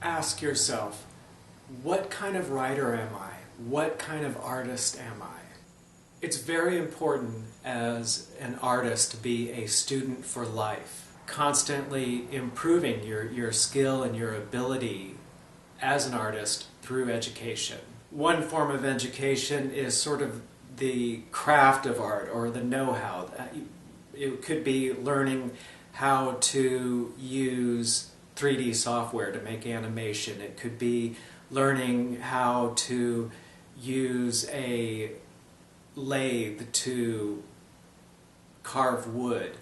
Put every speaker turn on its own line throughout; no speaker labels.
ask yourself, what kind of writer am I? What kind of artist am I? It's very important as an artist to be a student for life, constantly improving your skill and your ability as an artist through education. One form of education is sort of the craft of art or the know-how. It could be learning how to use 3D software to make animation. It could be learning how to use a lathe to carve wood.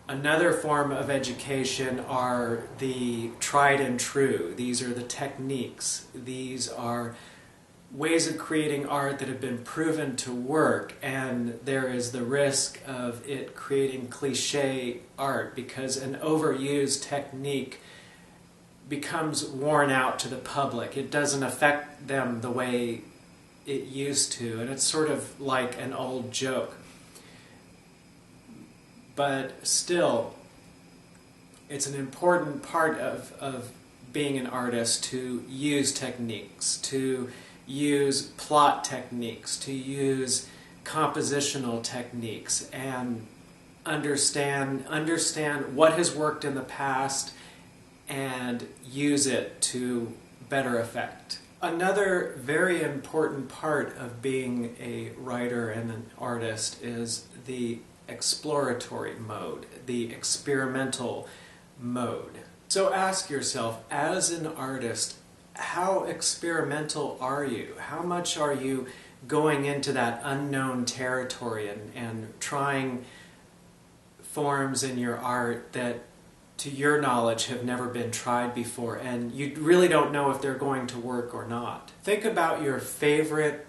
Another form of education are the tried and true. These are the techniques. These are ways of creating art that have been proven to work, and there is the risk of it creating cliche art because an overused technique becomes worn out to the public. It doesn't affect them the way it used to, and it's sort of like an old joke. But still, it's an important part of being an artist to use techniques, to use plot techniques, to use compositional techniques, and understand what has worked in the past and use it to better effect. Another very important part of being a writer and an artist is the exploratory mode, the experimental mode. So ask yourself, as an artist, how experimental are you? How much are you going into that unknown territory and trying forms in your art that, to your knowledge, have never been tried before, and you really don't know if they're going to work or not? Think about your favorite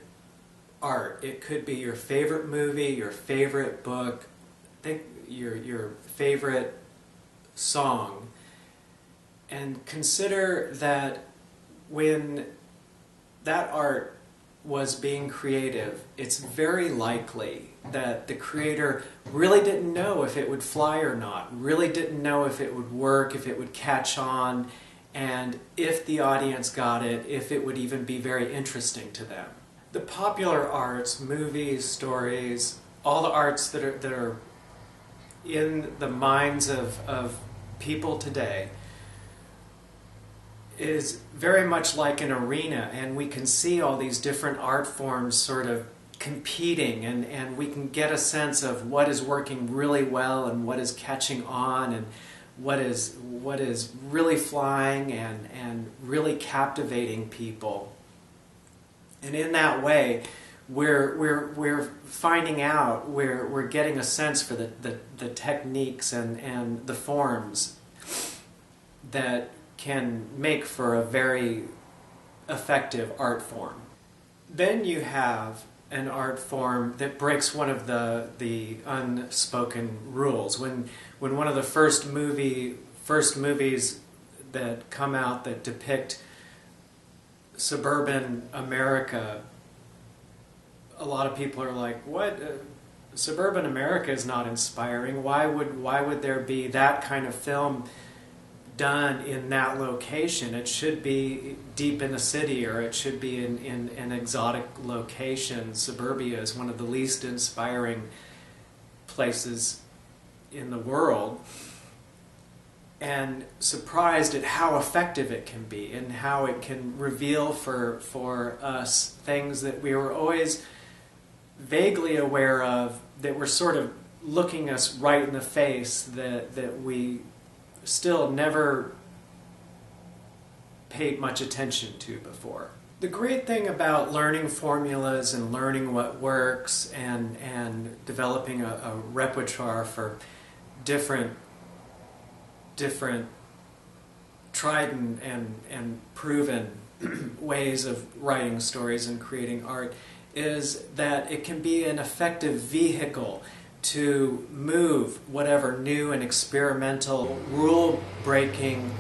art. It could be your favorite movie, your favorite book, think your favorite song, and consider that when that art was being creative, it's very likely that the creator really didn't know if it would fly or not, really didn't know if it would work, if it would catch on, and if the audience got it, if it would even be very interesting to them. The popular arts, movies, stories, all the arts that are in the minds of people today is very much like an arena, and we can see all these different art forms sort of competing, and we can get a sense of what is working really well and what is catching on and what is really flying and really captivating people. And in that way, we're finding out, we're getting a sense for the techniques and the forms that can make for a very effective art form. Then you have an art form that breaks one of the unspoken rules. When one of the first movies that come out that depict suburban America, a lot of people are like, what? Suburban America is not inspiring. Why would there be that kind of film done in that location? It should be deep in the city, or it should be in an exotic location. Suburbia is one of the least inspiring places in the world. And surprised at how effective it can be and how it can reveal for us things that we were always vaguely aware of, that were sort of looking us right in the face, that we still never paid much attention to before. The great thing about learning formulas and learning what works and developing a repertoire for different tried and proven ways of writing stories and creating art is that it can be an effective vehicle to move whatever new and experimental, rule-breaking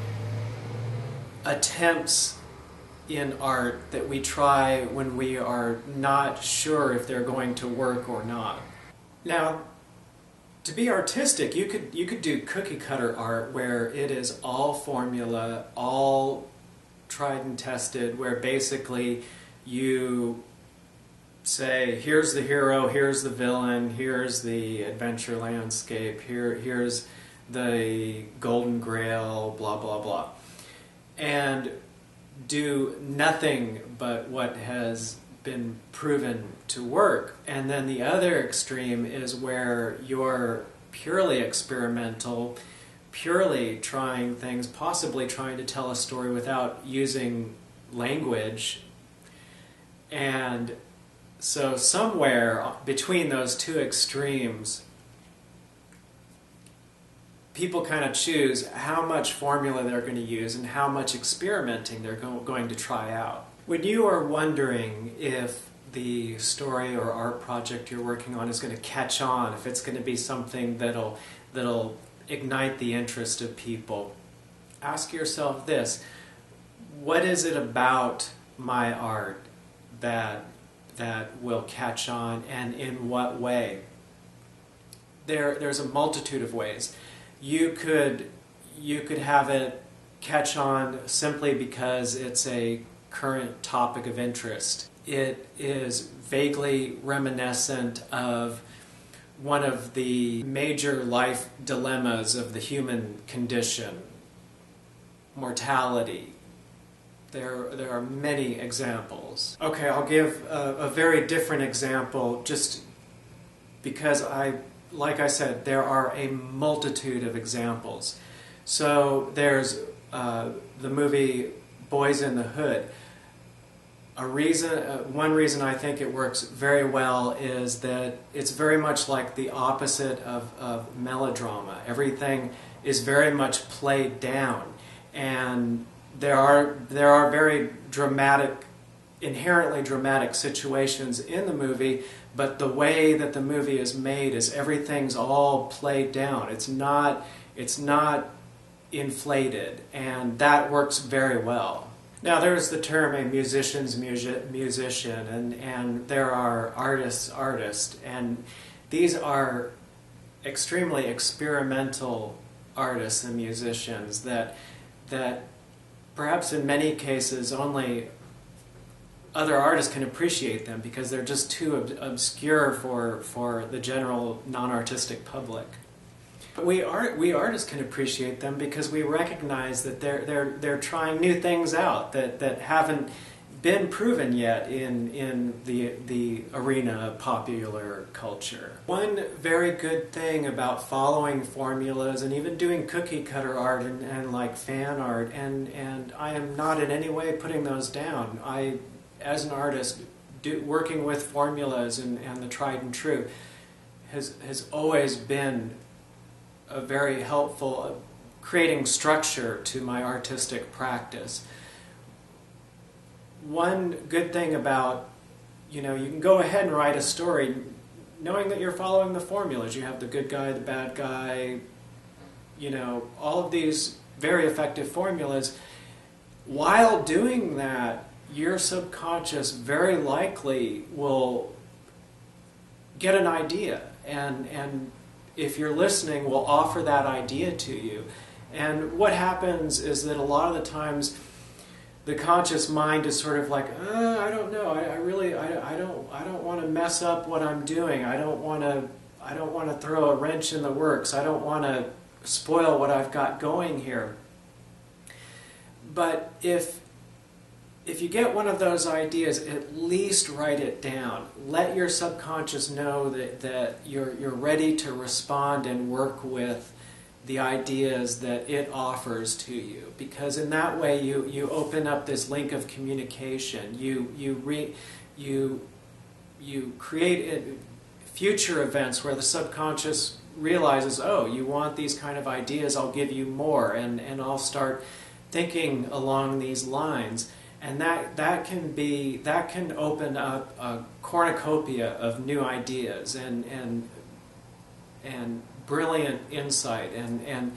attempts in art that we try when we are not sure if they're going to work or not. Now, To be artistic, you could do cookie cutter art where it is all formula, all tried and tested, where basically you say, here's the hero, here's the villain, here's the adventure landscape, here's the golden grail, blah blah blah, and do nothing but what has been proven to work. And then the other extreme is where you're purely experimental, purely trying things, possibly trying to tell a story without using language. And so somewhere between those two extremes, people kind of choose how much formula they're going to use and how much experimenting they're going to try out. When you are wondering if the story or art project you're working on is going to catch on, if it's going to be something that'll ignite the interest of people, ask yourself this: what is it about my art that will catch on, and in what way? There's a multitude of ways. You could have it catch on simply because it's a current topic of interest. It is vaguely reminiscent of one of the major life dilemmas of the human condition: mortality. There are many examples. Okay, I'll give a very different example just because like I said, there are a multitude of examples. So there's the movie Boys in the Hood. One reason I think it works very well is that it's very much like the opposite of melodrama. Everything is very much played down, and there are very dramatic, inherently dramatic situations in the movie, but the way that the movie is made is everything's all played down. It's not inflated, and that works very well. Now, there's the term a musician's musician, and there are artists, and these are extremely experimental artists and musicians that perhaps in many cases only other artists can appreciate them because they're just too obscure for the general non-artistic public. But we artists can appreciate them because we recognize that they're trying new things out that haven't been proven yet in the arena of popular culture. One very good thing about following formulas and even doing cookie cutter art and like fan art, and I am not in any way putting those down. As an artist, working with formulas and the tried and true has always been a very helpful, creating structure to my artistic practice. One good thing about, you can go ahead and write a story knowing that you're following the formulas. You have the good guy, the bad guy, all of these very effective formulas. While doing that, your subconscious very likely will get an idea, and if you're listening, will offer that idea to you. And what happens is that a lot of the times the conscious mind is sort of like, I don't know, I don't want to mess up what I'm doing. I don't want to throw a wrench in the works. I don't want to spoil what I've got going here. But if you get one of those ideas, at least write it down. Let your subconscious know that you're ready to respond and work with the ideas that it offers to you. Because in that way you open up this link of communication. You create future events where the subconscious realizes, oh, you want these kind of ideas, I'll give you more, and I'll start thinking along these lines. And that can open up a cornucopia of new ideas and brilliant insight and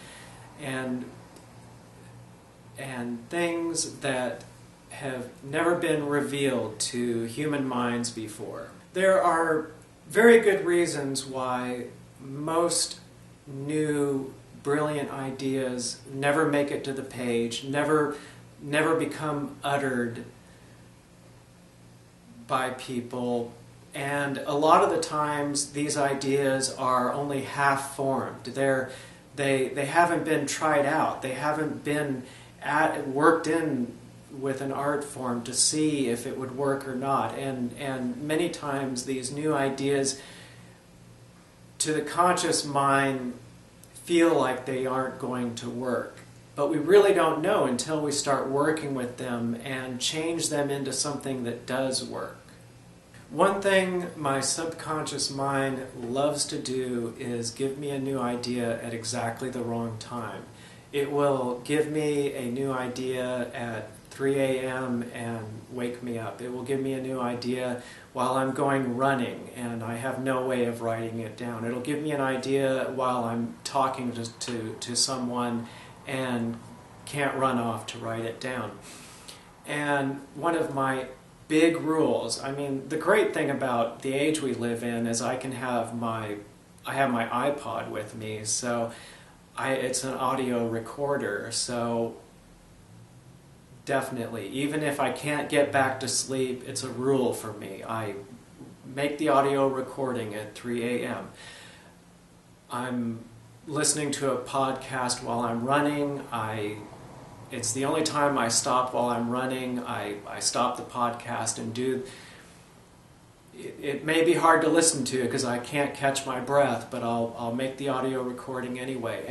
things that have never been revealed to human minds before. There are very good reasons why most new brilliant ideas never make it to the page, never become uttered by people. And a lot of the times these ideas are only half formed. They haven't been tried out. They haven't been worked in with an art form to see if it would work or not. And many times these new ideas to the conscious mind feel like they aren't going to work. But we really don't know until we start working with them and change them into something that does work. One thing my subconscious mind loves to do is give me a new idea at exactly the wrong time. It will give me a new idea at 3 a.m. and wake me up. It will give me a new idea while I'm going running and I have no way of writing it down. It'll give me an idea while I'm talking to someone and can't run off to write it down. And one of my big rules, I mean, the great thing about the age we live in is I have my iPod with me, so it's an audio recorder, so definitely, even if I can't get back to sleep, it's a rule for me. I make the audio recording at 3 a.m. I'm listening to a podcast while I'm running. It's the only time I stop while I'm running. I stop the podcast and do. It may be hard to listen to because I can't catch my breath, but I'll make the audio recording anyway.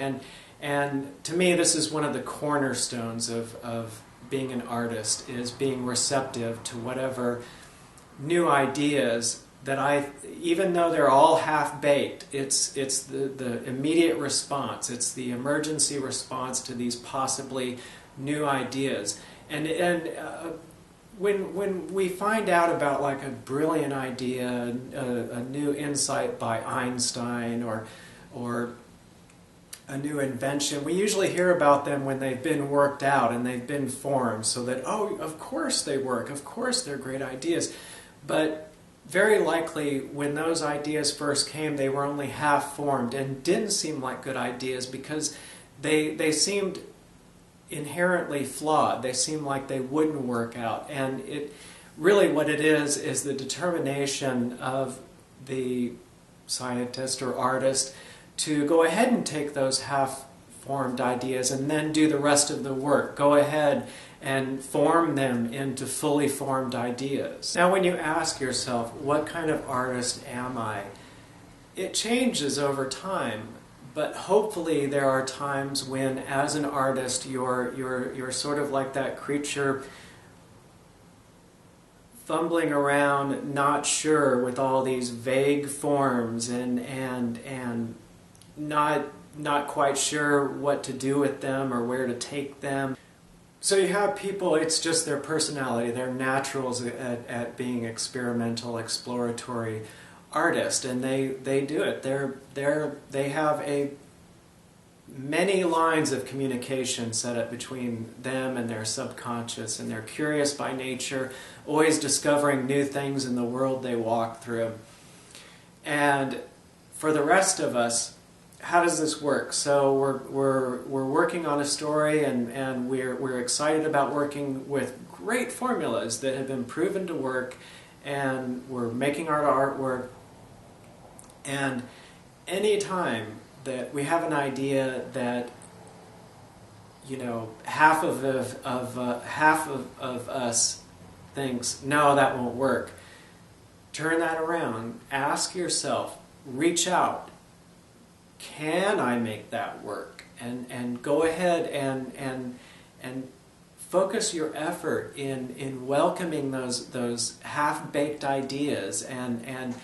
And to me, this is one of the cornerstones of being an artist, is being receptive to whatever new ideas that even though they're all half-baked, it's the immediate response, it's the emergency response to these possibly new ideas. And when we find out about like a brilliant idea, a new insight by Einstein, or a new invention, we usually hear about them when they've been worked out and they've been formed, so that, oh, of course they work, of course they're great ideas. But very likely when those ideas first came, they were only half formed and didn't seem like good ideas because they seemed inherently flawed. They seemed like they wouldn't work out. And it really what it is the determination of the scientist or artist to go ahead and take those half-formed ideas and then do the rest of the work. Go ahead and form them into fully formed ideas. Now when you ask yourself, what kind of artist am I? It changes over time, but hopefully there are times when, as an artist, you're sort of like that creature fumbling around, not sure, with all these vague forms and not quite sure what to do with them or where to take them. So you have people, it's just their personality, they're naturals at being experimental, exploratory artists, and they do it. They have many lines of communication set up between them and their subconscious, and they're curious by nature, always discovering new things in the world they walk through. And for the rest of us, how does this work? So we're working on a story, and we're excited about working with great formulas that have been proven to work, and we're making our artwork. And any time that we have an idea that, you know, half of us thinks, no, that won't work, turn that around. Ask yourself, reach out. Can I make that work? And go ahead and focus your effort in welcoming those half-baked ideas, and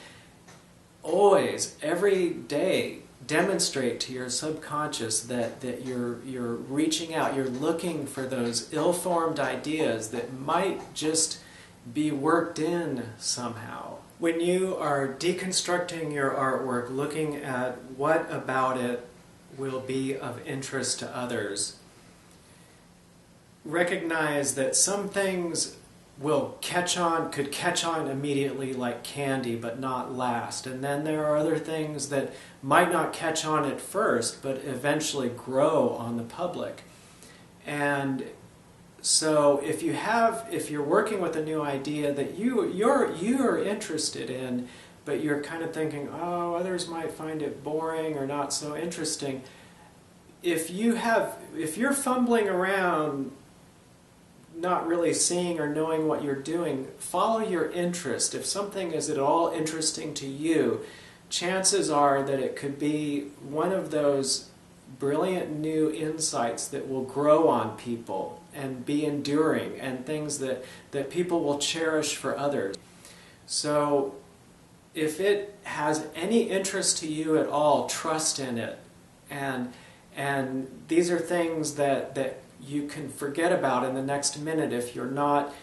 always, every day, demonstrate to your subconscious that you're reaching out, you're looking for those ill-formed ideas that might just be worked in somehow. When you are deconstructing your artwork, looking at what about it will be of interest to others, recognize that some things could catch on immediately like candy, but not last. And then there are other things that might not catch on at first, but eventually grow on the public. And so if you're working with a new idea that you're interested in, but you're kind of thinking, oh, others might find it boring or not so interesting. If you're fumbling around, not really seeing or knowing what you're doing, follow your interest. If something is at all interesting to you, chances are that it could be one of those brilliant new insights that will grow on people and be enduring, and things that people will cherish for others. So if it has any interest to you at all, trust in it. And these are things that you can forget about in the next minute if you're not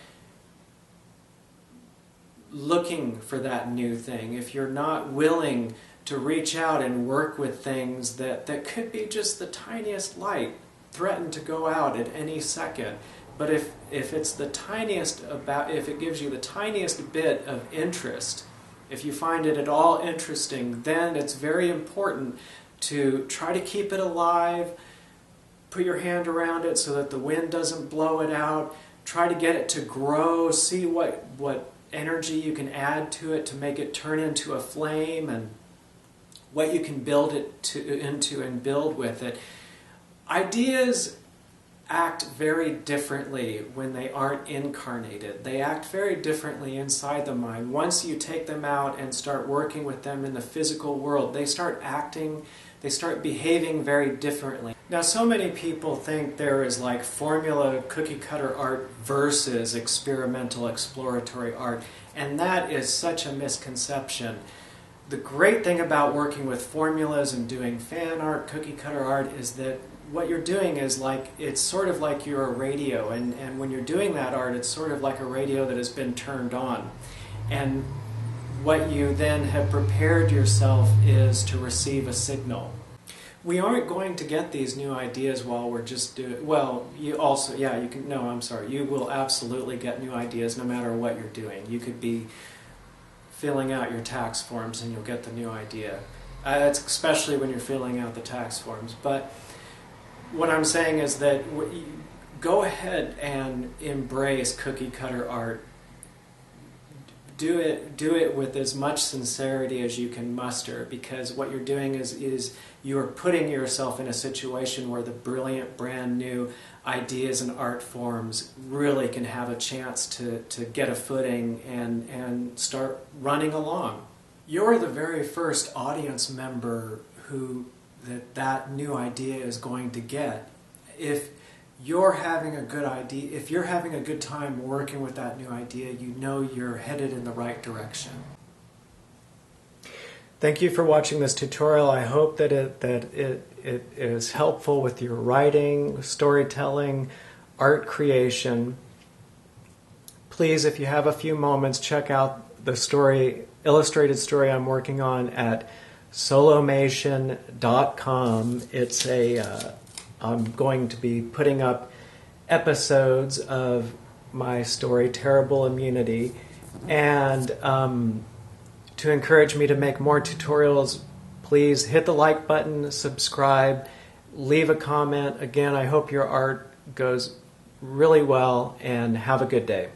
looking for that new thing, if you're not willing to reach out and work with things that could be just the tiniest light, threaten to go out at any second. But if it's the tiniest if it gives you the tiniest bit of interest, if you find it at all interesting, then it's very important to try to keep it alive. Put your hand around it so that the wind doesn't blow it out. Try to get it to grow. See what energy you can add to it to make it turn into a flame, and what you can build it into and build with it. Ideas act very differently when they aren't incarnated. They act very differently inside the mind. Once you take them out and start working with them in the physical world, they start behaving very differently. Now, so many people think there is like formula cookie cutter art versus experimental exploratory art, and that is such a misconception. The great thing about working with formulas and doing fan art, cookie cutter art, is that what you're doing is it's sort of like you're a radio, and when you're doing that art, it's sort of like a radio that has been turned on. And what you then have prepared yourself is to receive a signal. We aren't going to get these new ideas while we're just doing, well, you also, yeah, you can, no, I'm sorry, you will absolutely get new ideas no matter what you're doing. You could be filling out your tax forms and you'll get the new idea. It's especially when you're filling out the tax forms. But what I'm saying is that go ahead and embrace cookie cutter art. Do it with as much sincerity as you can muster, because what you're doing is you're putting yourself in a situation where the brilliant, brand new ideas and art forms really can have a chance to get a footing and start running along. You're the very first audience member who that new idea is going to get. If you're having a good idea, if you're having a good time working with that new idea, you know you're headed in the right direction. Thank you for watching this tutorial. I hope that it is helpful with your writing, storytelling, art creation. Please, if you have a few moments, check out the illustrated story I'm working on at solomation.com. I'm going to be putting up episodes of my story, Terrible Immunity, and to encourage me to make more tutorials, please hit the like button, subscribe, leave a comment. Again, I hope your art goes really well, and have a good day.